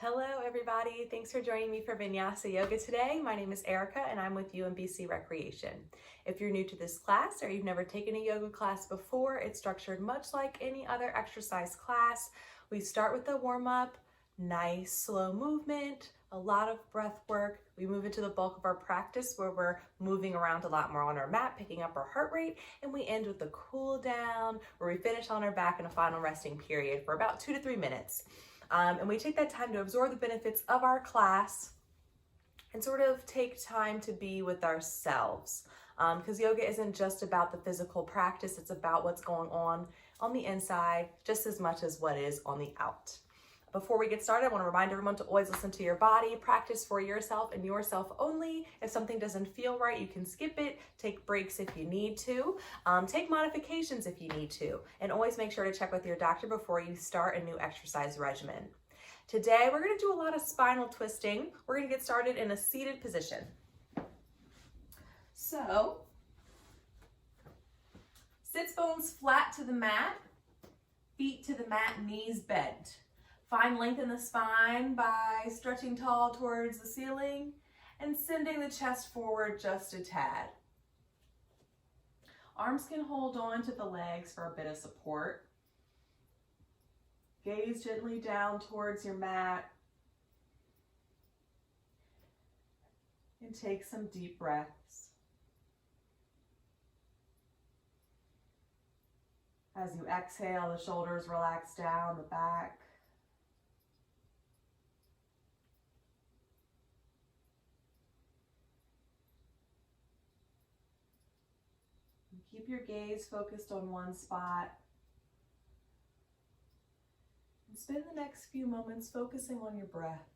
Hello everybody, thanks for joining me for Vinyasa Yoga today. My name is Erica and I'm with UMBC Recreation. If you're new to this class or you've never taken a yoga class before, it's structured much like any other exercise class. We start with a warm-up, nice slow movement, a lot of breath work. We move into the bulk of our practice where we're moving around a lot more on our mat, picking up our heart rate, and we end with the cool down where we finish on our back in a final resting period for about 2 to 3 minutes. And we take that time to absorb the benefits of our class and sort of take time to be with ourselves. Because yoga isn't just about the physical practice, it's about what's going on the inside just as much as what is on the out. Before we get started, I want to remind everyone to always listen to your body, practice for yourself and yourself only. If something doesn't feel right, you can skip it, take breaks if you need to, take modifications if you need to, and always make sure to check with your doctor before you start a new exercise regimen. Today, we're going to do a lot of spinal twisting. We're going to get started in a seated position. So, sits bones flat to the mat, feet to the mat, knees bent. Find length in the spine by stretching tall towards the ceiling and sending the chest forward just a tad. Arms can hold on to the legs for a bit of support. Gaze gently down towards your mat and take some deep breaths. As you exhale, the shoulders relax down the back. Keep your gaze focused on one spot. And spend the next few moments focusing on your breath.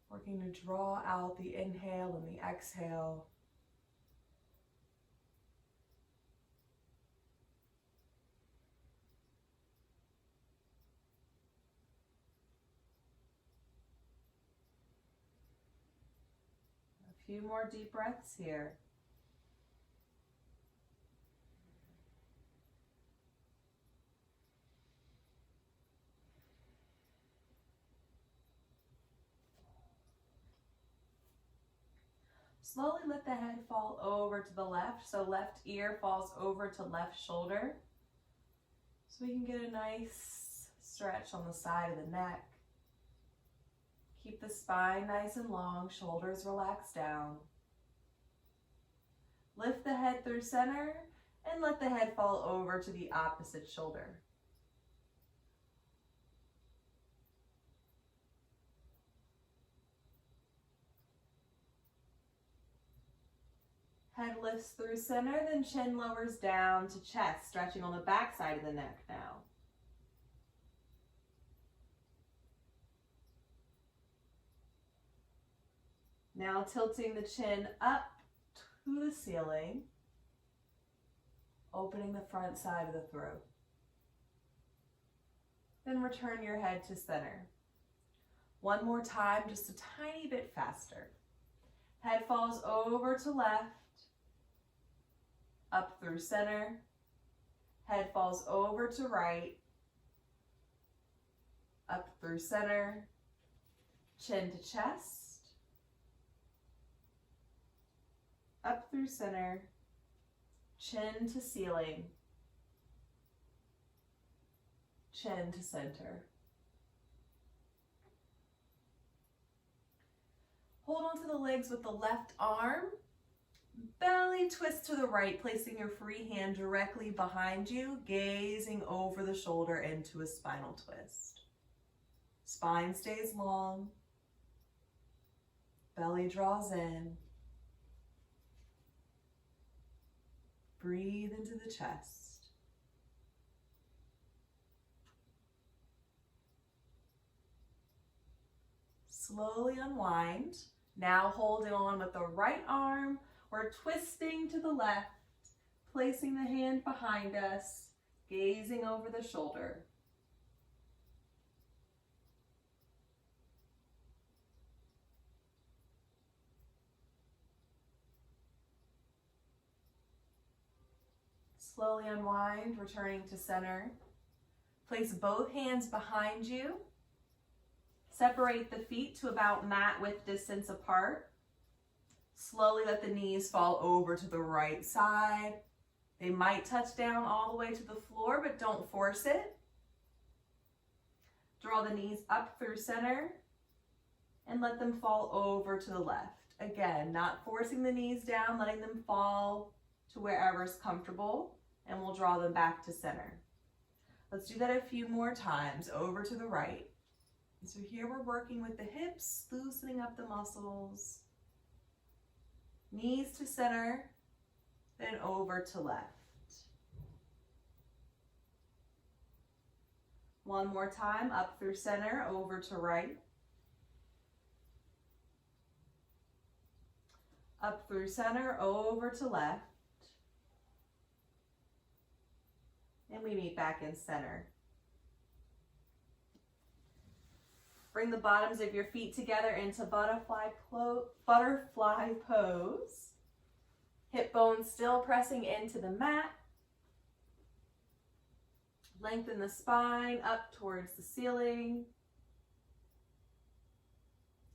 Working to draw out the inhale and the exhale. A few more deep breaths here. Slowly let the head fall over to the left, so left ear falls over to left shoulder. So we can get a nice stretch on the side of the neck. Keep the spine nice and long, shoulders relax down. Lift the head through center and let the head fall over to the opposite shoulder. Head lifts through center, then chin lowers down to chest, stretching on the back side of the neck now. Now tilting the chin up to the ceiling, opening the front side of the throat. Then return your head to center. One more time, just a tiny bit faster. Head falls over to left, up through center. Head falls over to right, up through center, chin to chest, up through center, chin to ceiling, chin to center. Hold on to the legs with the left arm. Belly twist to the right, placing your free hand directly behind you, gazing over the shoulder into a spinal twist. Spine stays long. Belly draws in. Breathe into the chest. Slowly unwind. Now holding on with the right arm. We're twisting to the left, placing the hand behind us, gazing over the shoulder. Slowly unwind, returning to center. Place both hands behind you. Separate the feet to about mat width distance apart. Slowly let the knees fall over to the right side. They might touch down all the way to the floor, but don't force it. Draw the knees up through center and let them fall over to the left. Again, not forcing the knees down, letting them fall to wherever's comfortable, and we'll draw them back to center. Let's do that a few more times, over to the right. And so here we're working with the hips, loosening up the muscles. Knees to center, then over to left. One more time, up through center, over to right. Up through center, over to left. And we meet back in center. Bring the bottoms of your feet together into butterfly pose. Hip bones still pressing into the mat. Lengthen the spine up towards the ceiling.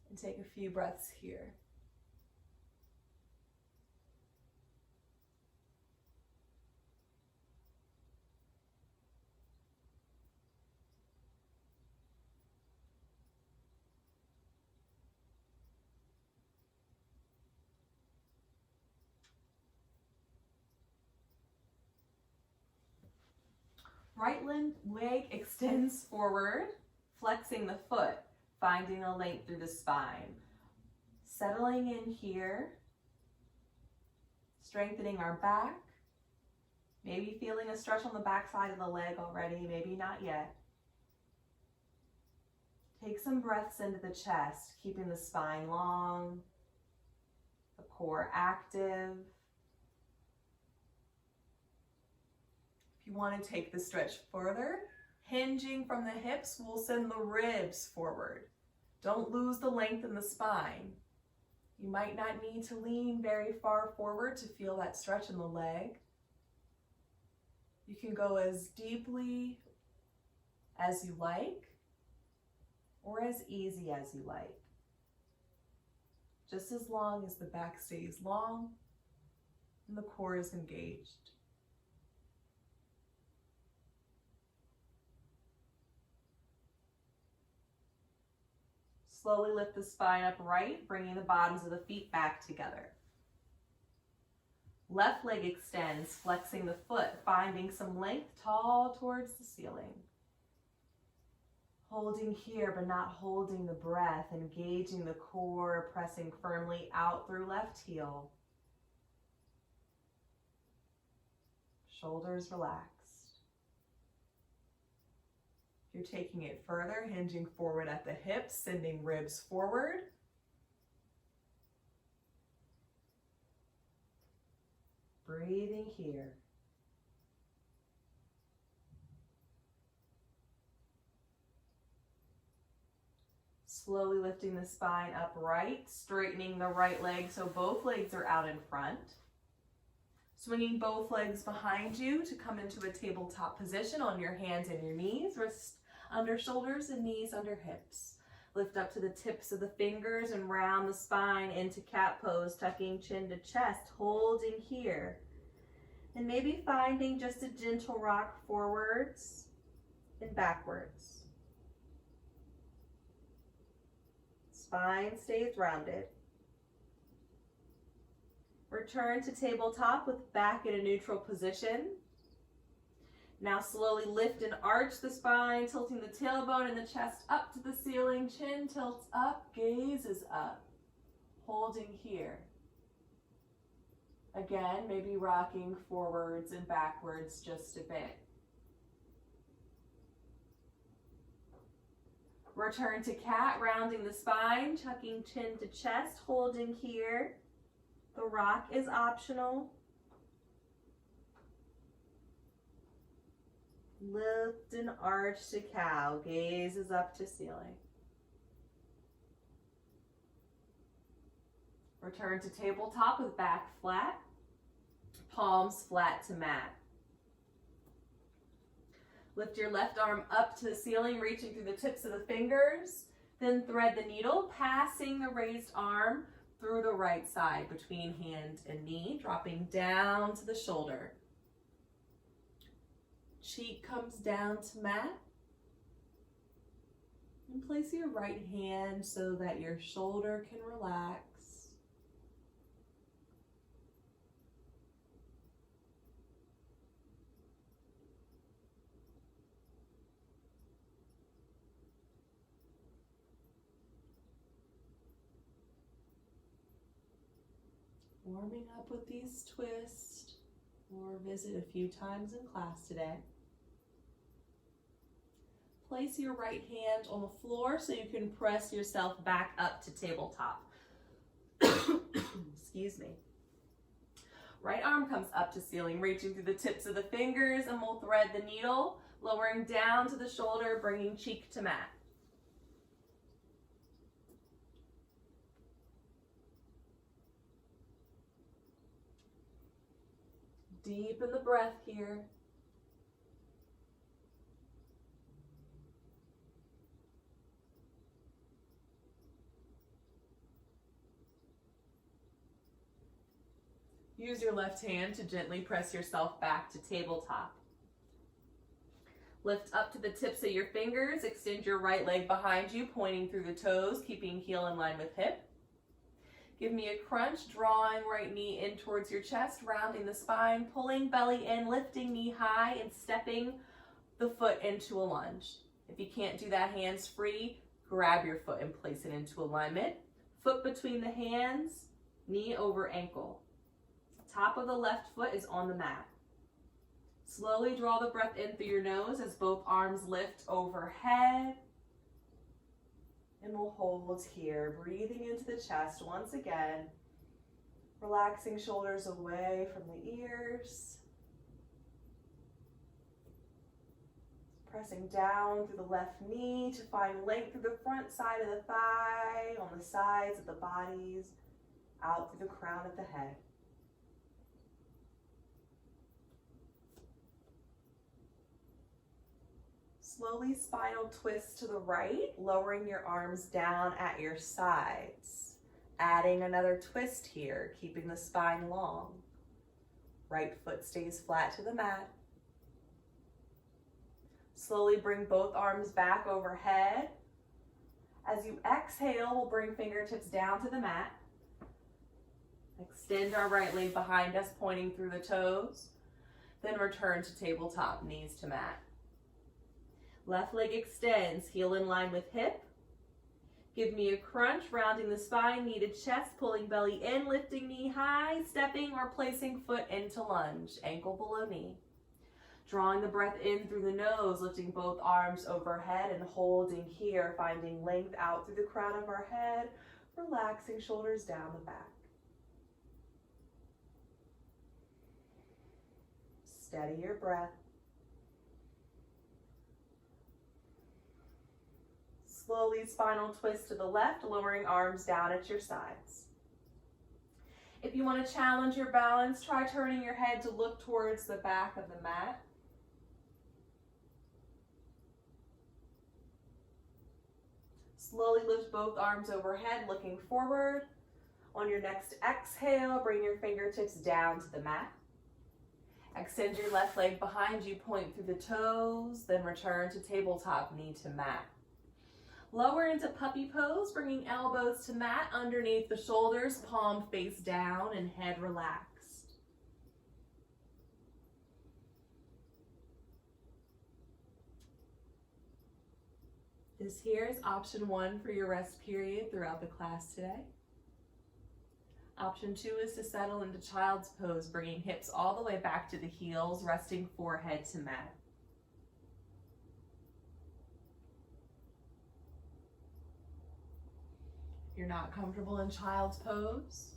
And take a few breaths here. Right leg extends forward, flexing the foot, finding a length through the spine. Settling in here, strengthening our back, maybe feeling a stretch on the back side of the leg already, maybe not yet. Take some breaths into the chest, keeping the spine long, the core active. If you want to take the stretch further, hinging from the hips, we'll send the ribs forward. Don't lose the length in the spine. You might not need to lean very far forward to feel that stretch in the leg. You can go as deeply as you like, or as easy as you like. Just as long as the back stays long and the core is engaged. Slowly lift the spine upright, bringing the bottoms of the feet back together. Left leg extends, flexing the foot, finding some length tall towards the ceiling. Holding here, but not holding the breath, engaging the core, pressing firmly out through left heel. Shoulders relaxed. You're taking it further, hinging forward at the hips, sending ribs forward. Breathing here. Slowly lifting the spine upright, straightening the right leg so both legs are out in front. Swinging both legs behind you to come into a tabletop position on your hands and your knees, wrists under shoulders and knees under hips. Lift up to the tips of the fingers and round the spine into cat pose, tucking chin to chest, holding here. And maybe finding just a gentle rock forwards and backwards. Spine stays rounded. Return to tabletop with back in a neutral position. Now slowly lift and arch the spine, tilting the tailbone and the chest up to the ceiling. Chin tilts up, gaze is up. Holding here. Again, maybe rocking forwards and backwards just a bit. Return to cat, rounding the spine, tucking chin to chest, holding here. The rock is optional. Lift and arch to cow, gaze is up to ceiling. Return to tabletop with back flat, palms flat to mat. Lift your left arm up to the ceiling, reaching through the tips of the fingers. Then thread the needle, passing the raised arm through the right side between hand and knee, dropping down to the shoulder. Cheek comes down to mat. And place your right hand so that your shoulder can relax. Warming up with these twists, or visit a few times in class today. Place your right hand on the floor so you can press yourself back up to tabletop. Excuse me. Right arm comes up to ceiling, reaching through the tips of the fingers, and we'll thread the needle, lowering down to the shoulder, bringing cheek to mat. Deepen the breath here. Use your left hand to gently press yourself back to tabletop. Lift up to the tips of your fingers. Extend your right leg behind you, pointing through the toes, keeping heel in line with hip. Give me a crunch, drawing right knee in towards your chest, rounding the spine, pulling belly in, lifting knee high, and stepping the foot into a lunge. If you can't do that hands free, grab your foot and place it into alignment. Foot between the hands, knee over ankle. Top of the left foot is on the mat. Slowly draw the breath in through your nose as both arms lift overhead. And we'll hold here, breathing into the chest once again, relaxing shoulders away from the ears, pressing down through the left knee to find length through the front side of the thigh, on the sides of the bodies, out through the crown of the head. Slowly spinal twist to the right, lowering your arms down at your sides. Adding another twist here, keeping the spine long. Right foot stays flat to the mat. Slowly bring both arms back overhead. As you exhale, we'll bring fingertips down to the mat. Extend our right leg behind us, pointing through the toes. Then return to tabletop, knees to mat. Left leg extends, heel in line with hip. Give me a crunch, rounding the spine, knee to chest, pulling belly in, lifting knee high, stepping or placing foot into lunge, ankle below knee. Drawing the breath in through the nose, lifting both arms overhead and holding here, finding length out through the crown of our head, relaxing shoulders down the back. Steady your breath. Slowly spinal twist to the left, lowering arms down at your sides. If you want to challenge your balance, try turning your head to look towards the back of the mat. Slowly lift both arms overhead, looking forward. On your next exhale, bring your fingertips down to the mat. Extend your left leg behind you, point through the toes, then return to tabletop, knee to mat. Lower into puppy pose, bringing elbows to mat underneath the shoulders, palm face down and head relaxed. This here is option 1 for your rest period throughout the class today. Option 2 is to settle into child's pose, bringing hips all the way back to the heels, resting forehead to mat. If you're not comfortable in child's pose,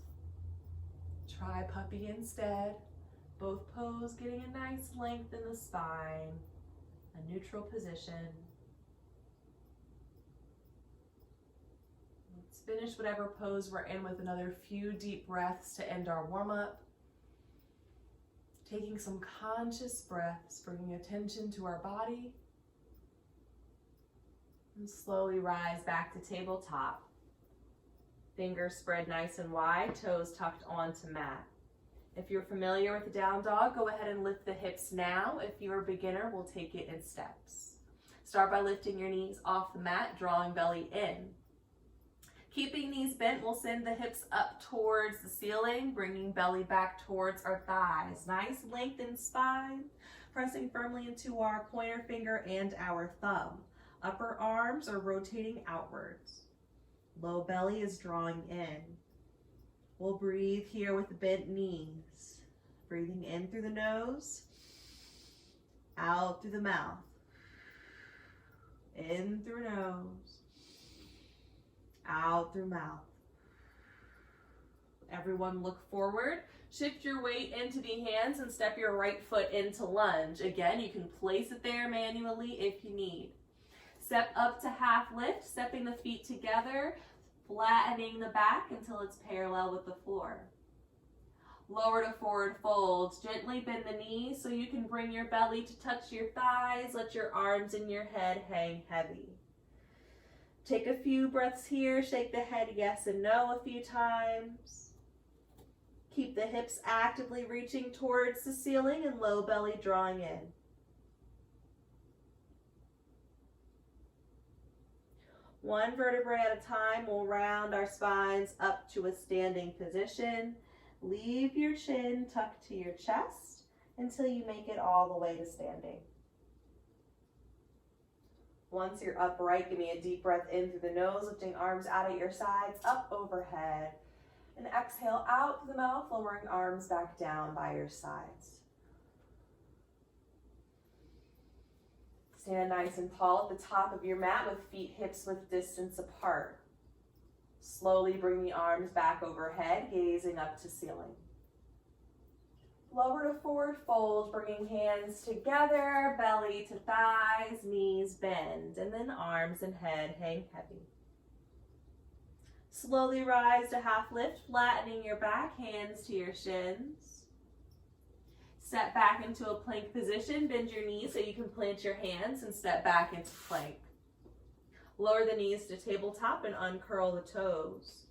try puppy instead. Both pose, getting a nice length in the spine, a neutral position. Let's finish whatever pose we're in with another few deep breaths to end our warm-up. Taking some conscious breaths, bringing attention to our body. And slowly rise back to tabletop. Fingers spread nice and wide, toes tucked onto mat. If you're familiar with the down dog, go ahead and lift the hips now. If you're a beginner, we'll take it in steps. Start by lifting your knees off the mat, drawing belly in. Keeping knees bent, we'll send the hips up towards the ceiling, bringing belly back towards our thighs. Nice lengthened spine, pressing firmly into our pointer finger and our thumb. Upper arms are rotating outwards. Low belly is drawing in. We'll breathe here with bent knees. Breathing in through the nose, out through the mouth. In through nose, out through mouth. Everyone look forward. Shift your weight into the hands and step your right foot into lunge. Again, you can place it there manually if you need. Step up to half lift, stepping the feet together, flattening the back until it's parallel with the floor. Lower to forward folds. Gently bend the knees so you can bring your belly to touch your thighs. Let your arms and your head hang heavy. Take a few breaths here. Shake the head yes and no a few times. Keep the hips actively reaching towards the ceiling and low belly drawing in. One vertebrae at a time, we'll round our spines up to a standing position. Leave your chin tucked to your chest until you make it all the way to standing. Once you're upright, give me a deep breath in through the nose, lifting arms out at your sides, up overhead. And exhale out through the mouth, lowering arms back down by your sides. Stand nice and tall at the top of your mat with feet hips width distance apart. Slowly bring the arms back overhead, gazing up to ceiling. Lower to forward fold, bringing hands together, belly to thighs, knees bend, and then arms and head hang heavy. Slowly rise to half lift, flattening your back, hands to your shins. Step back into a plank position, bend your knees so you can plant your hands and step back into plank. Lower the knees to tabletop and uncurl the toes.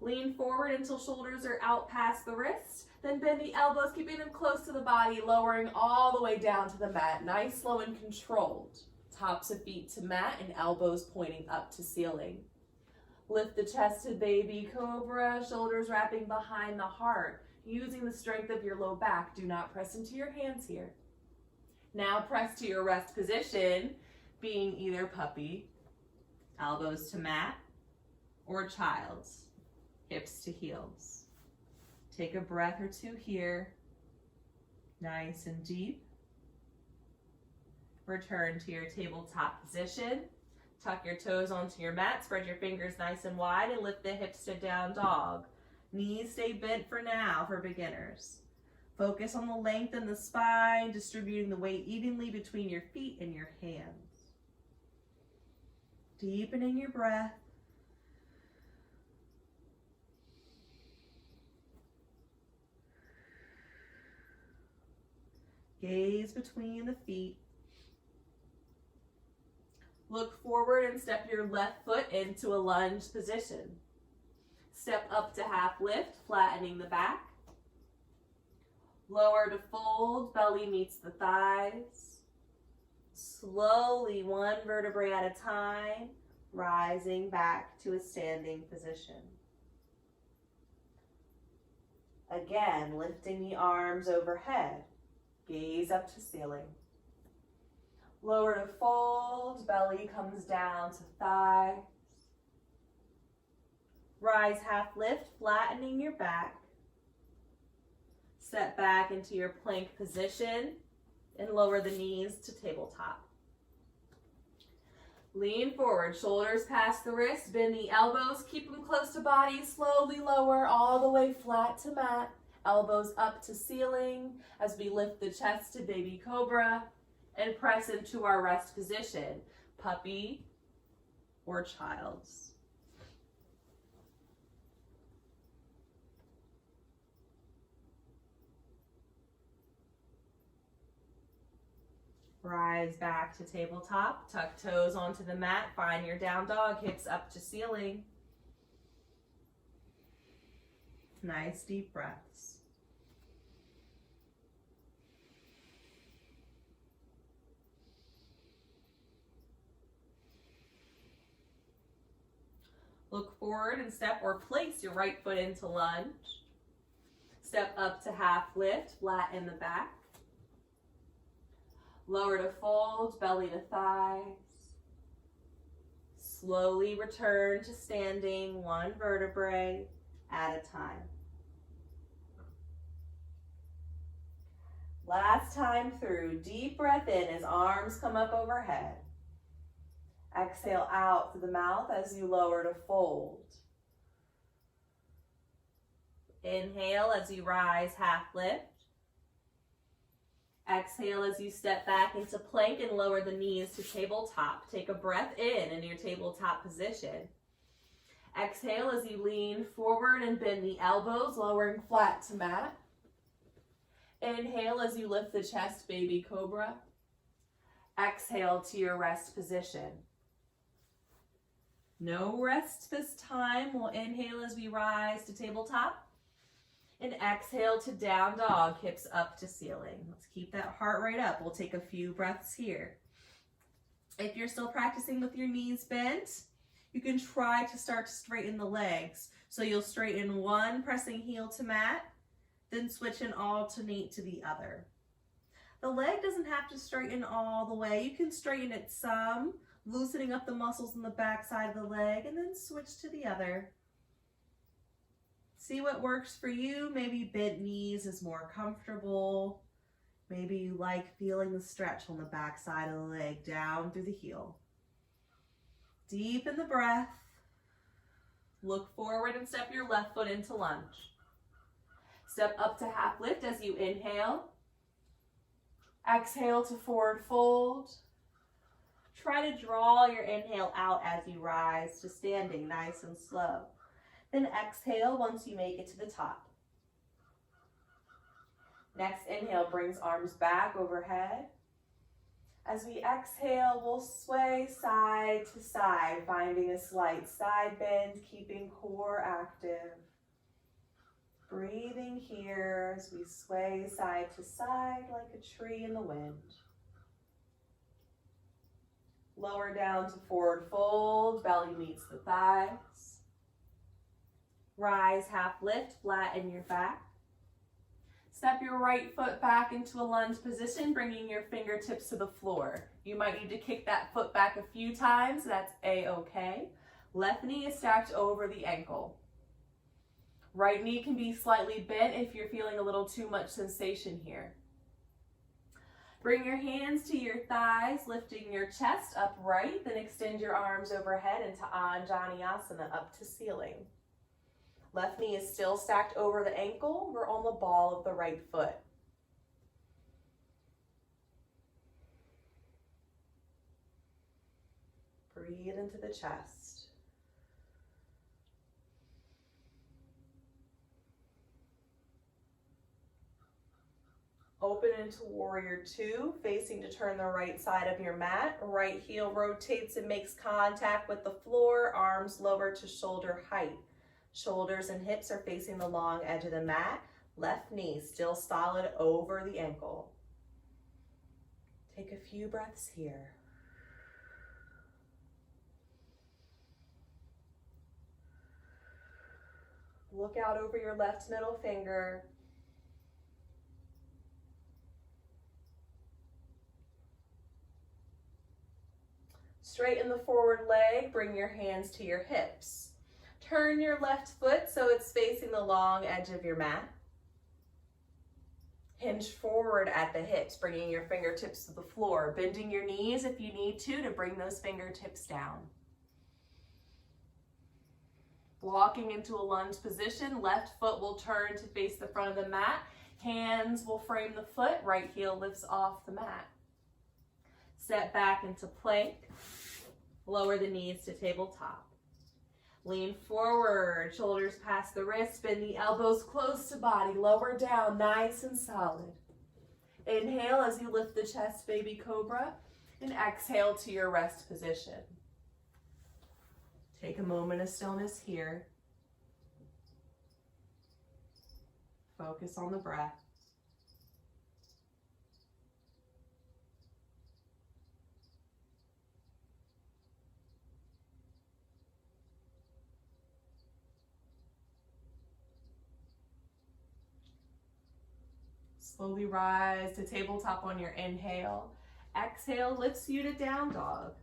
Lean forward until shoulders are out past the wrists. Then bend the elbows, keeping them close to the body, lowering all the way down to the mat. Nice, slow, and controlled. Tops of feet to mat and elbows pointing up to ceiling. Lift the chest to baby cobra, shoulders wrapping behind the heart. Using the strength of your low back. Do not press into your hands here. Now press to your rest position, being either puppy, elbows to mat, or child's, hips to heels. Take a breath or two here, nice and deep. Return to your tabletop position. Tuck your toes onto your mat, spread your fingers nice and wide, and lift the hips to down dog. Knees stay bent for now for beginners. Focus on the length in the spine, distributing the weight evenly between your feet and your hands. Deepening your breath. Gaze between the feet. Look forward and step your left foot into a lunge position. Step up to half lift, flattening the back. Lower to fold, belly meets the thighs. Slowly, one vertebrae at a time, rising back to a standing position. Again, lifting the arms overhead, gaze up to ceiling. Lower to fold, belly comes down to thighs. Rise half lift, flattening your back. Step back into your plank position and lower the knees to tabletop. Lean forward, shoulders past the wrists, bend the elbows, keep them close to body, slowly lower all the way flat to mat. Elbows up to ceiling as we lift the chest to baby cobra and press into our rest position, puppy or child's. Rise back to tabletop, tuck toes onto the mat, find your down dog, hips up to ceiling. Nice deep breaths. Look forward and step or place your right foot into lunge. Step up to half lift, flat in the back. Lower to fold, belly to thighs. Slowly return to standing, one vertebrae at a time. Last time through, deep breath in as arms come up overhead. Exhale out through the mouth as you lower to fold. Inhale as you rise, half lift. Exhale as you step back into plank and lower the knees to tabletop. Take a breath in your tabletop position. Exhale as you lean forward and bend the elbows, lowering flat to mat. Inhale as you lift the chest, baby cobra. Exhale to your rest position. No rest this time. We'll inhale as we rise to tabletop. And exhale to down dog, hips up to ceiling. Let's keep that heart rate up. We'll take a few breaths here. If you're still practicing with your knees bent, you can try to start to straighten the legs. So you'll straighten one, pressing heel to mat, then switch and alternate to the other. The leg doesn't have to straighten all the way. You can straighten it some, loosening up the muscles in the back side of the leg, and then switch to the other. See what works for you. Maybe bent knees is more comfortable. Maybe you like feeling the stretch on the back side of the leg down through the heel. Deepen the breath. Look forward and step your left foot into lunge. Step up to half lift as you inhale. Exhale to forward fold. Try to draw your inhale out as you rise to standing, nice and slow. Then exhale once you make it to the top. Next inhale brings arms back overhead. As we exhale, we'll sway side to side, finding a slight side bend, keeping core active. Breathing here as we sway side to side like a tree in the wind. Lower down to forward fold, belly meets the thighs. Rise, half lift, flatten your back. Step your right foot back into a lunge position, bringing your fingertips to the floor. You might need to kick that foot back a few times, that's a-okay. Left knee is stacked over the ankle. Right knee can be slightly bent if you're feeling a little too much sensation here. Bring your hands to your thighs, lifting your chest upright, then extend your arms overhead into Anjaneyasana, up to ceiling. Left knee is still stacked over the ankle. We're on the ball of the right foot. Breathe into the chest. Open into Warrior Two, facing to turn the right side of your mat. Right heel rotates and makes contact with the floor, arms lower to shoulder height. Shoulders and hips are facing the long edge of the mat. Left knee still solid over the ankle. Take a few breaths here. Look out over your left middle finger. Straighten the forward leg, bring your hands to your hips. Turn your left foot so it's facing the long edge of your mat. Hinge forward at the hips, bringing your fingertips to the floor, bending your knees if you need to bring those fingertips down. Walking into a lunge position, left foot will turn to face the front of the mat. Hands will frame the foot, right heel lifts off the mat. Step back into plank, lower the knees to tabletop. Lean forward, shoulders past the wrists, bend the elbows close to body, lower down, nice and solid. Inhale as you lift the chest, baby cobra, and exhale to your rest position. Take a moment of stillness here. Focus on the breath. Slowly rise to tabletop on your inhale. Exhale lifts you to down dog.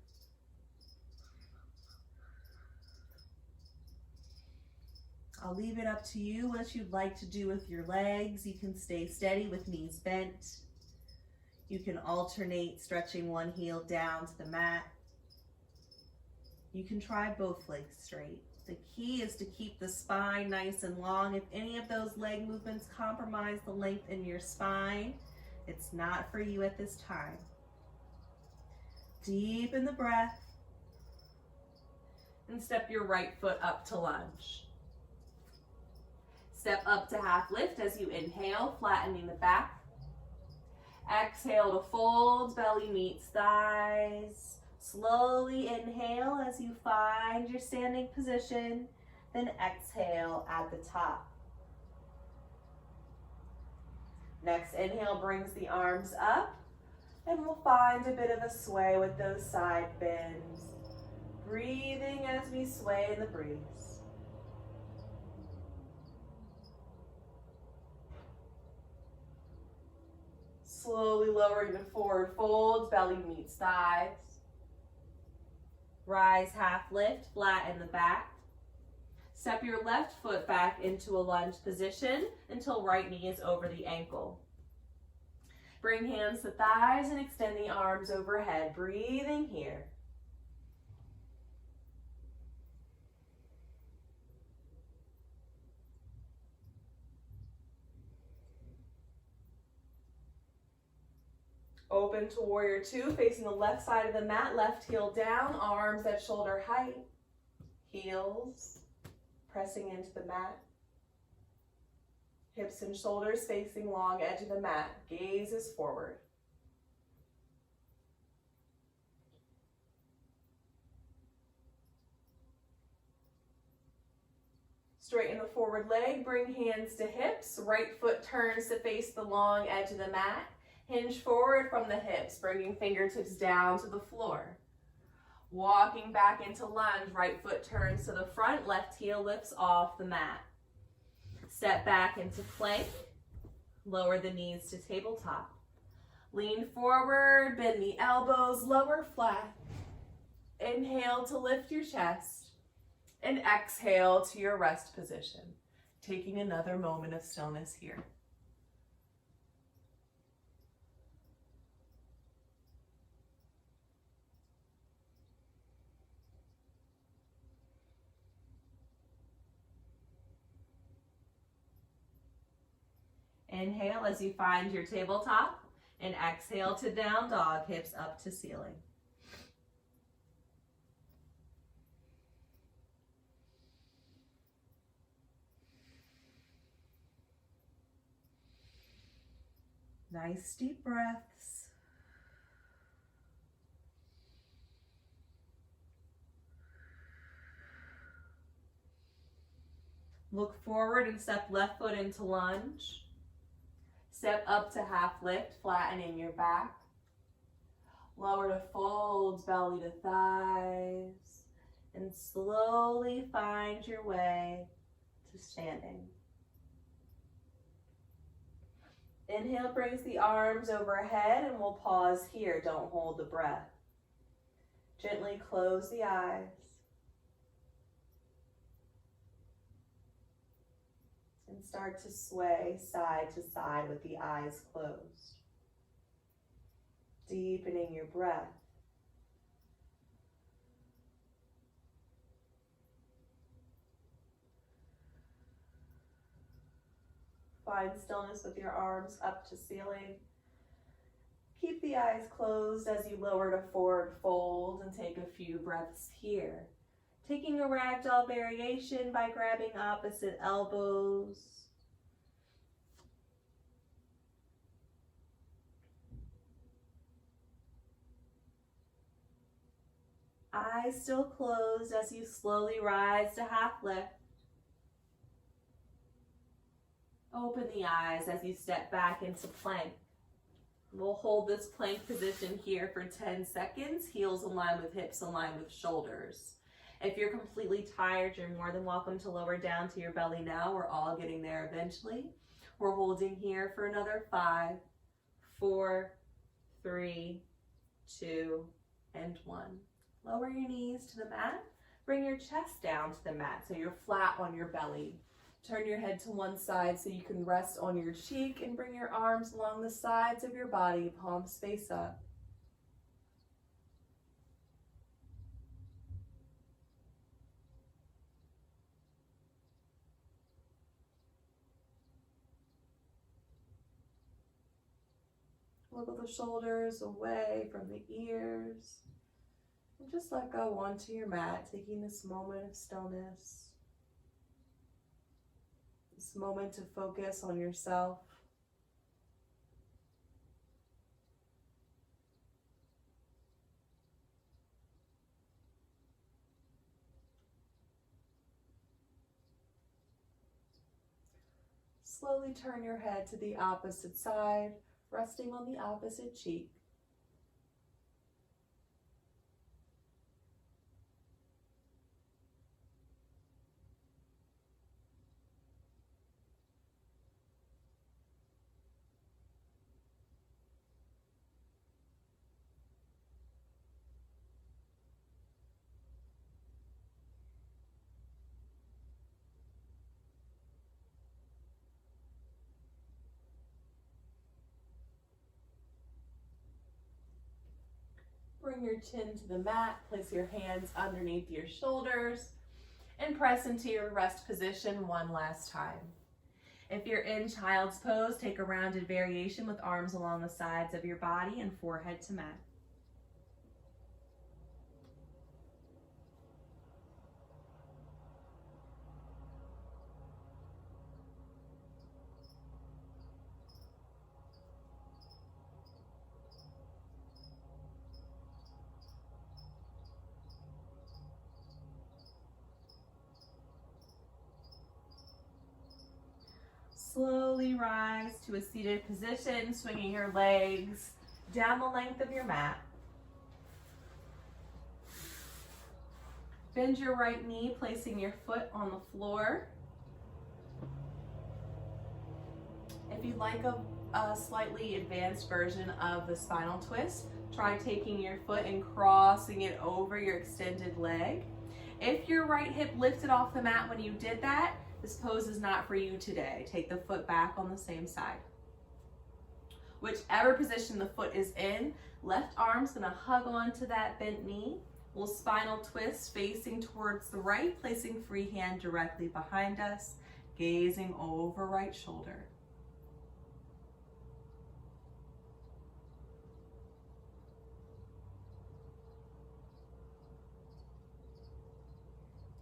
I'll leave it up to you what you'd like to do with your legs. You can stay steady with knees bent. You can alternate stretching one heel down to the mat. You can try both legs straight. The key is to keep the spine nice and long. If any of those leg movements compromise the length in your spine, it's not for you at this time. Deepen the breath and step your right foot up to lunge. Step up to half lift as you inhale, flattening the back. Exhale to fold, belly meets thighs. Slowly inhale as you find your standing position, then exhale at the top. Next inhale brings the arms up, and we'll find a bit of a sway with those side bends. Breathing as we sway in the breeze. Slowly lowering the forward fold, belly meets thighs. Rise, half lift, flatten the back. Step your left foot back into a lunge position until right knee is over the ankle. Bring hands to thighs and extend the arms overhead, breathing here. Open to warrior two, facing the left side of the mat, left heel down, arms at shoulder height, heels pressing into the mat, hips and shoulders facing long edge of the mat, gaze is forward. Straighten the forward leg, bring hands to hips, right foot turns to face the long edge of the mat. Hinge forward from the hips, bringing fingertips down to the floor. Walking back into lunge, right foot turns to the front, left heel lifts off the mat. Step back into plank, lower the knees to tabletop. Lean forward, bend the elbows, lower flat. Inhale to lift your chest, and exhale to your rest position. Taking another moment of stillness here. Inhale as you find your tabletop, and exhale to down dog, hips up to ceiling. Nice deep breaths. Look forward and step left foot into lunge. Step up to half lift, flattening your back. Lower to fold, belly to thighs. And slowly find your way to standing. Inhale brings the arms overhead, and we'll pause here. Don't hold the breath. Gently close the eyes. And start to sway side to side with the eyes closed. Deepening your breath. Find stillness with your arms up to ceiling. Keep the eyes closed as you lower to forward fold and take a few breaths here. Taking a ragdoll variation by grabbing opposite elbows. Eyes still closed as you slowly rise to half lift. Open the eyes as you step back into plank. We'll hold this plank position here for 10 seconds, heels in line with hips, in line with shoulders. If you're completely tired, you're more than welcome to lower down to your belly now. We're all getting there eventually. We're holding here for another 5, 4, 3, 2, and 1. Lower your knees to the mat. Bring your chest down to the mat so you're flat on your belly. Turn your head to one side so you can rest on your cheek and bring your arms along the sides of your body, palms face up. Wiggle the shoulders away from the ears. And just let go onto your mat, taking this moment of stillness. This moment to focus on yourself. Slowly turn your head to the opposite side, resting on the opposite cheek. Bring your chin to the mat, place your hands underneath your shoulders, and press into your rest position one last time. If you're in child's pose, take a rounded variation with arms along the sides of your body and forehead to mat. Slowly rise to a seated position, swinging your legs down the length of your mat. Bend your right knee, placing your foot on the floor. If you'd like a slightly advanced version of the spinal twist, try taking your foot and crossing it over your extended leg. If your right hip lifted off the mat when you did that, this pose is not for you today. Take the foot back on the same side. Whichever position the foot is in, left arm's gonna hug onto that bent knee. We'll spinal twist facing towards the right, placing free hand directly behind us, gazing over right shoulder.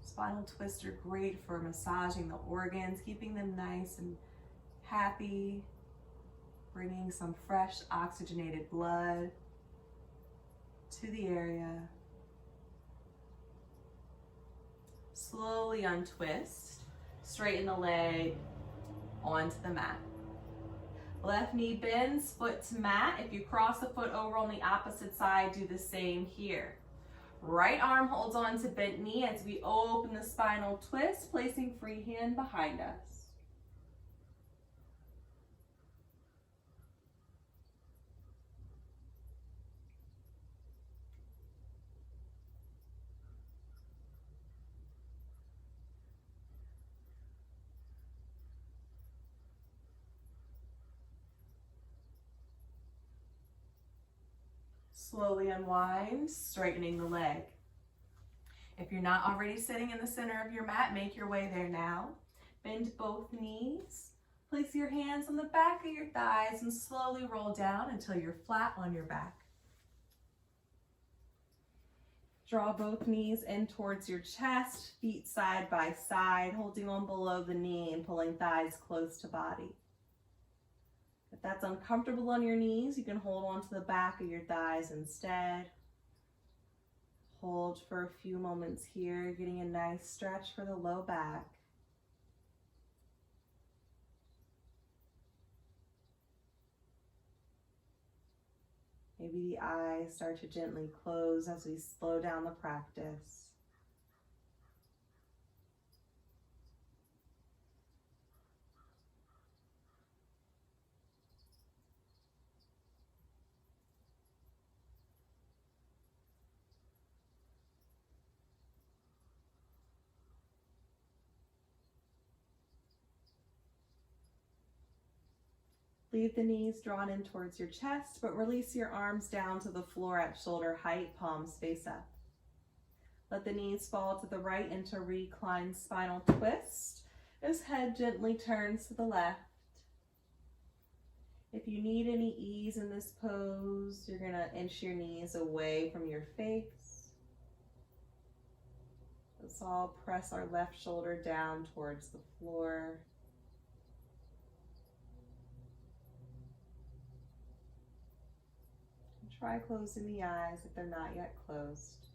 Spinal twists are great for massaging the organs, keeping them nice and happy, bringing some fresh oxygenated blood to the area. Slowly untwist, straighten the leg onto the mat. Left knee bends, foot to mat. If you cross the foot over on the opposite side, do the same here. Right arm holds on to bent knee as we open the spinal twist, placing free hand behind us. Slowly unwind, straightening the leg. If you're not already sitting in the center of your mat, make your way there now. Bend both knees. Place your hands on the back of your thighs and slowly roll down until you're flat on your back. Draw both knees in towards your chest, feet side by side, holding on below the knee and pulling thighs close to body. If that's uncomfortable on your knees, you can hold on to the back of your thighs instead. Hold for a few moments here, getting a nice stretch for the low back. Maybe the eyes start to gently close as we slow down the practice. Leave the knees drawn in towards your chest, but release your arms down to the floor at shoulder height, palms face up. Let the knees fall to the right into Recline Spinal Twist as head gently turns to the left. If you need any ease in this pose, you're going to inch your knees away from your face. Let's all press our left shoulder down towards the floor. Try closing the eyes if they're not yet closed.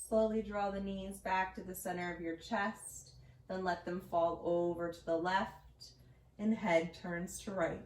Slowly draw the knees back to the center of your chest, then let them fall over to the left, and head turns to right.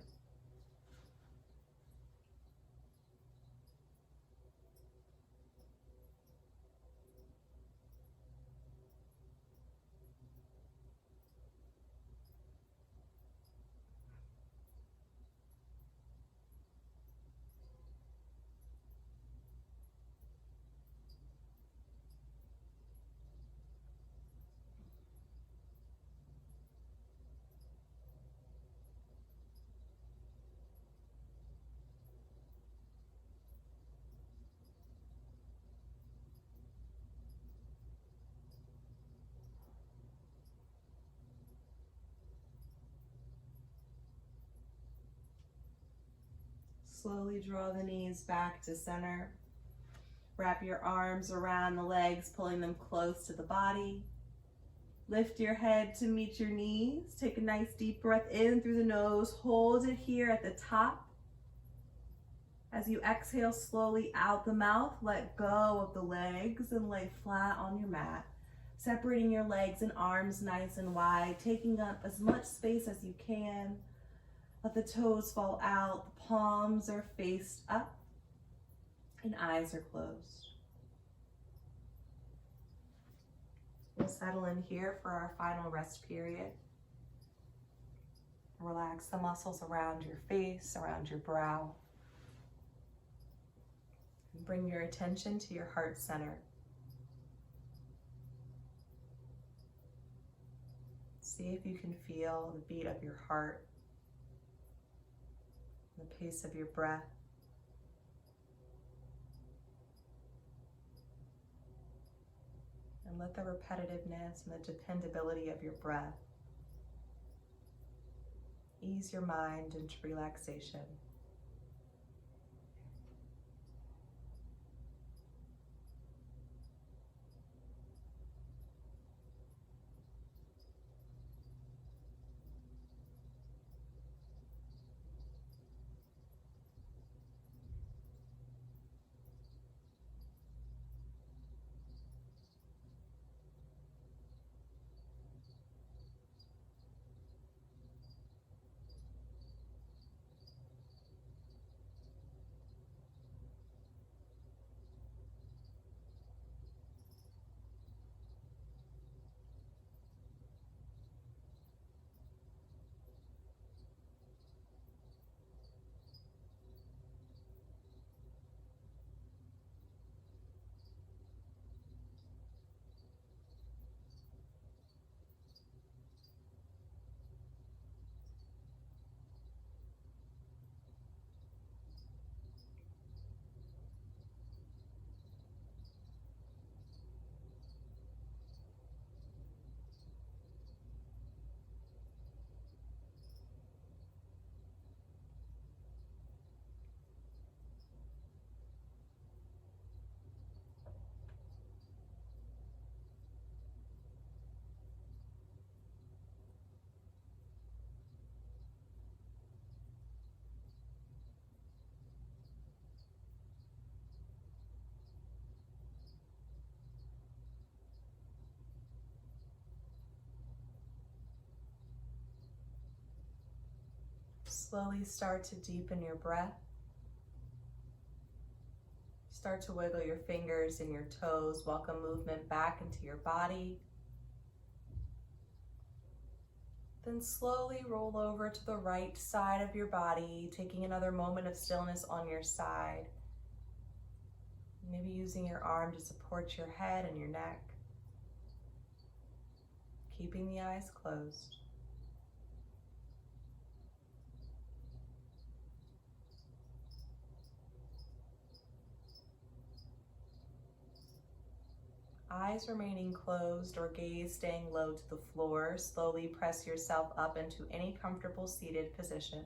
Slowly draw the knees back to center. Wrap your arms around the legs, pulling them close to the body. Lift your head to meet your knees. Take a nice deep breath in through the nose. Hold it here at the top. As you exhale slowly out the mouth, let go of the legs and lay flat on your mat. Separating your legs and arms nice and wide, taking up as much space as you can. Let the toes fall out, the palms are faced up, and eyes are closed. We'll settle in here for our final rest period. Relax the muscles around your face, around your brow. And bring your attention to your heart center. See if you can feel the beat of your heart, the pace of your breath. And let the repetitiveness and the dependability of your breath ease your mind into relaxation. Slowly start to deepen your breath. Start to wiggle your fingers and your toes. Welcome movement back into your body. Then slowly roll over to the right side of your body, taking another moment of stillness on your side. Maybe using your arm to support your head and your neck. Keeping the eyes closed. Eyes remaining closed or gaze staying low to the floor, slowly press yourself up into any comfortable seated position.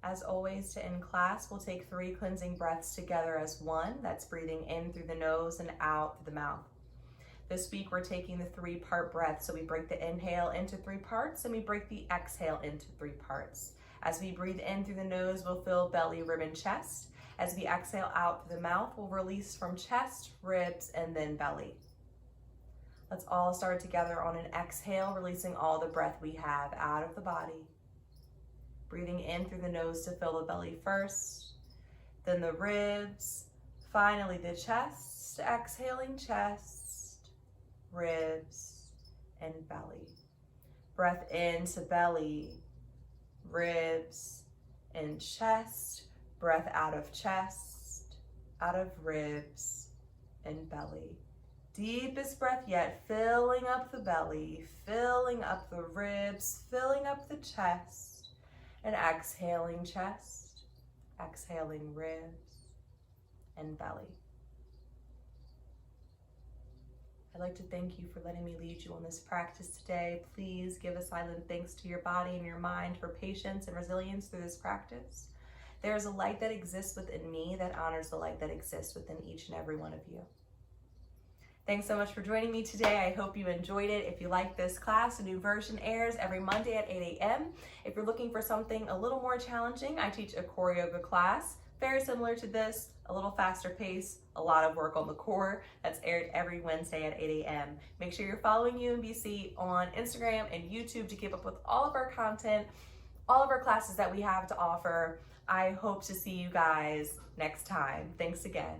As always, to end class, we'll take 3 cleansing breaths together as one. That's breathing in through the nose and out through the mouth. This week, we're taking the 3-part breath. So we break the inhale into 3 parts and we break the exhale into 3 parts. As we breathe in through the nose, we'll fill belly, rib, and chest. As we exhale out through the mouth, we'll release from chest, ribs, and then belly. Let's all start together on an exhale, releasing all the breath we have out of the body. Breathing in through the nose to fill the belly first, then the ribs, finally the chest, exhaling chest, ribs, and belly. Breath into belly, ribs, and chest. Breath out of chest, out of ribs, and belly. Deepest breath yet, filling up the belly, filling up the ribs, filling up the chest, and exhaling chest, exhaling ribs, and belly. I'd like to thank you for letting me lead you on this practice today. Please give a silent thanks to your body and your mind for patience and resilience through this practice. There is a light that exists within me that honors the light that exists within each and every one of you. Thanks so much for joining me today. I hope you enjoyed it. If you like this class, a new version airs every Monday at 8 a.m. If you're looking for something a little more challenging, I teach a core yoga class, very similar to this, a little faster pace, a lot of work on the core. That's aired every Wednesday at 8 a.m. Make sure you're following UMBC on Instagram and YouTube to keep up with all of our content, all of our classes that we have to offer. I hope to see you guys next time. Thanks again.